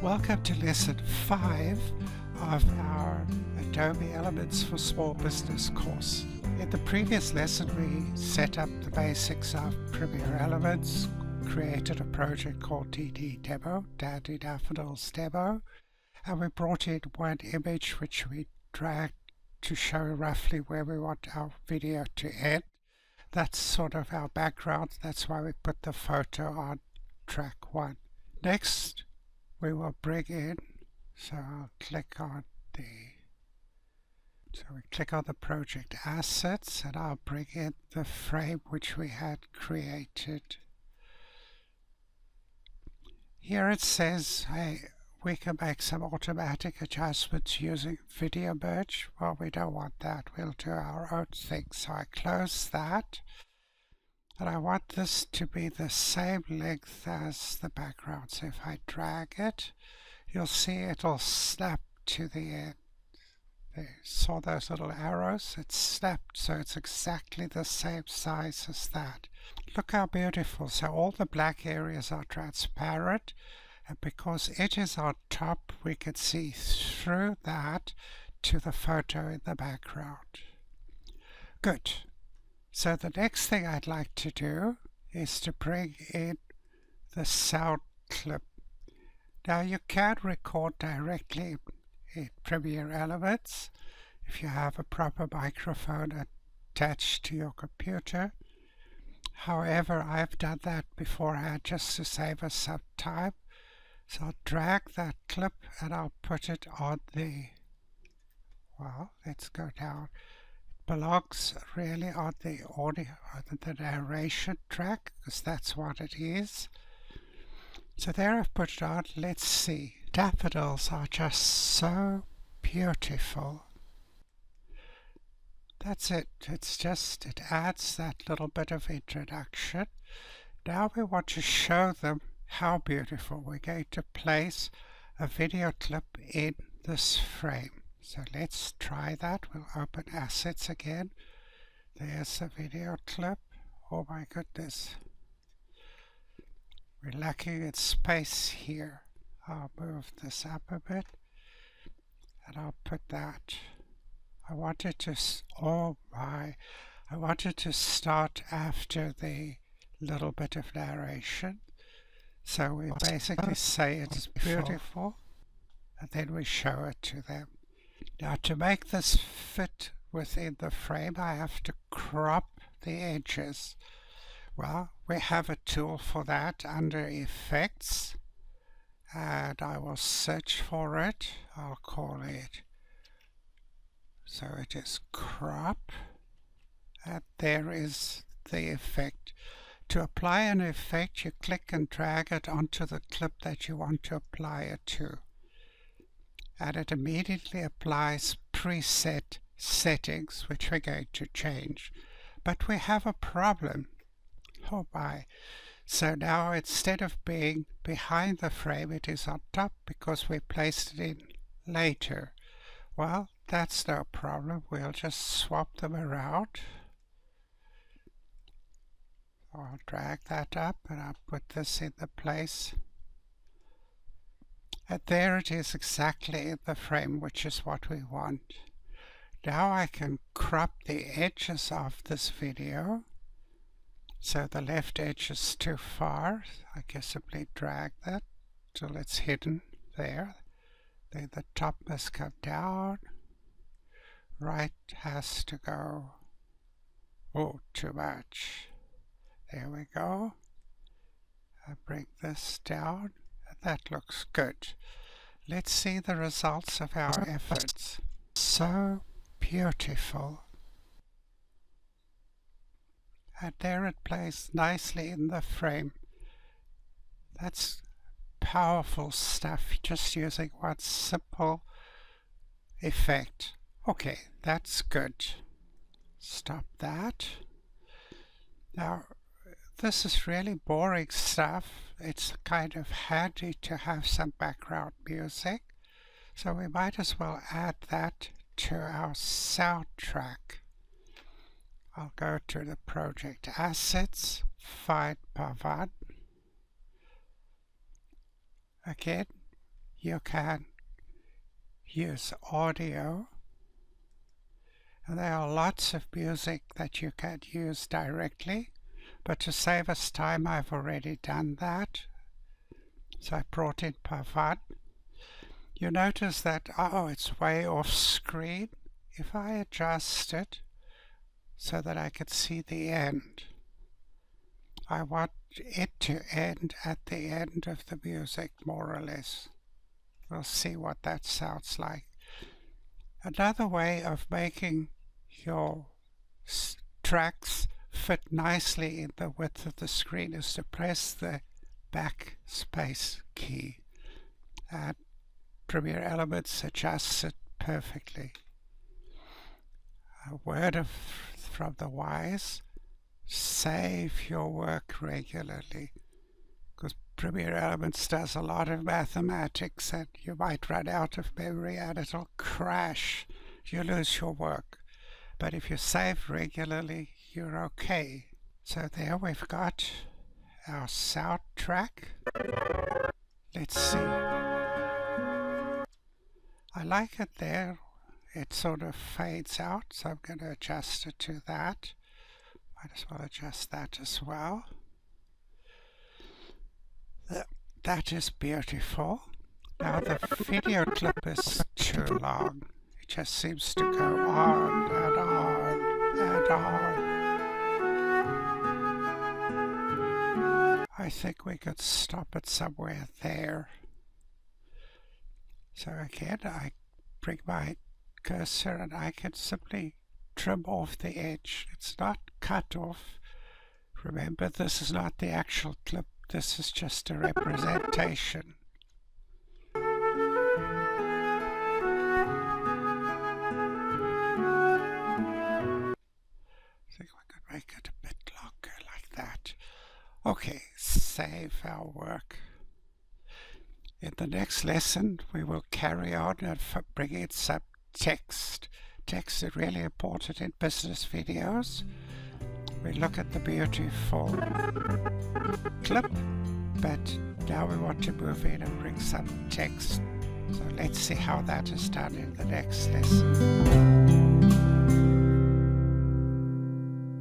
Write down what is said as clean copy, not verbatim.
Welcome to lesson 5 of our Adobe Elements for Small Business course. In the previous lesson we set up the basics of Premiere Elements, created a project called DD Demo, Dandy Daffodils Demo, and we brought in one image which we dragged to show roughly where we want our video to end. That's sort of our background, that's why we put the photo on track 1. Next we will bring in, so I'll click on the project assets and I'll bring in the frame which we had created. Here it says, hey, we can make some automatic adjustments using video merge. Well, we don't want that, we'll do our own thing. So I close that. And I want this to be the same length as the background. So if I drag it, you'll see it'll snap to the end. There, saw those little arrows? It snapped, so it's exactly the same size as that. Look how beautiful. So all the black areas are transparent, and because it is on top, we can see through that to the photo in the background. Good. So the next thing I'd like to do is to bring in the sound clip. Now you can record directly in Premiere Elements if you have a proper microphone attached to your computer. However, I've done that beforehand just to save us some time. So I'll drag that clip and I'll put it on let's go down. Belongs really on the audio, on the narration track, because that's what it is. So there I've put it on. Let's see. Daffodils are just so beautiful. That's it. It adds that little bit of introduction. Now we want to show them how beautiful. We're going to place a video clip in this frame. So let's try that. We'll open assets again. There's a video clip. Oh my goodness. We're lacking in space here. I'll move this up a bit and I'll put that. I wanted to start after the little bit of narration. So we basically say it's beautiful and then we show it to them. Now to make this fit within the frame, I have to crop the edges. Well, we have a tool for that under Effects, and I will search for it. I'll call it, so it is crop, and there is the effect. To apply an effect, you click and drag it onto the clip that you want to apply it to. And it immediately applies preset settings, which we're going to change. But we have a problem. Oh my. So now instead of being behind the frame, it is on top because we placed it in later. Well, that's no problem. We'll just swap them around. I'll drag that up and I'll put this in the place. And there it is exactly in the frame, which is what we want. Now I can crop the edges of this video. So the left edge is too far. I can simply drag that till it's hidden there. Then the top must come down. Right has to go, too much. There we go. I bring this down. That looks good. Let's see the results of our efforts. So beautiful. And there it plays nicely in the frame. That's powerful stuff, just using one simple effect. Okay, that's good. Stop that. Now, this is really boring stuff. It's kind of handy to have some background music. So we might as well add that to our soundtrack. I'll go to the project assets, find Pavan. Again, you can use audio. And there are lots of music that you can use directly, but to save us time, I've already done that. So I brought in Pavad. You notice that, oh, it's way off screen. If I adjust it so that I can see the end, I want it to end at the end of the music, more or less. We'll see what that sounds like. Another way of making your tracks fit nicely in the width of the screen is to press the backspace key, and Premiere Elements adjusts it perfectly. A word from the wise: save your work regularly, because Premiere Elements does a lot of mathematics and you might run out of memory and it'll crash. You lose your work. But if you save regularly, you're okay. So there we've got our soundtrack. Let's see. I like it there. It sort of fades out, so I'm going to adjust it to that. Might as well adjust that as well. That is beautiful. Now the video clip is too long. It just seems to go on and on and on. I think we could stop it somewhere there. So again, I bring my cursor and I can simply trim off the edge. It's not cut off. Remember, this is not the actual clip. This is just a representation. I think we could make it a bit longer like that. Okay, save our work. In the next lesson, we will carry on and bring in some text. Text is really important in business videos. We look at the beautiful clip, but now we want to move in and bring some text. So let's see how that is done in the next lesson.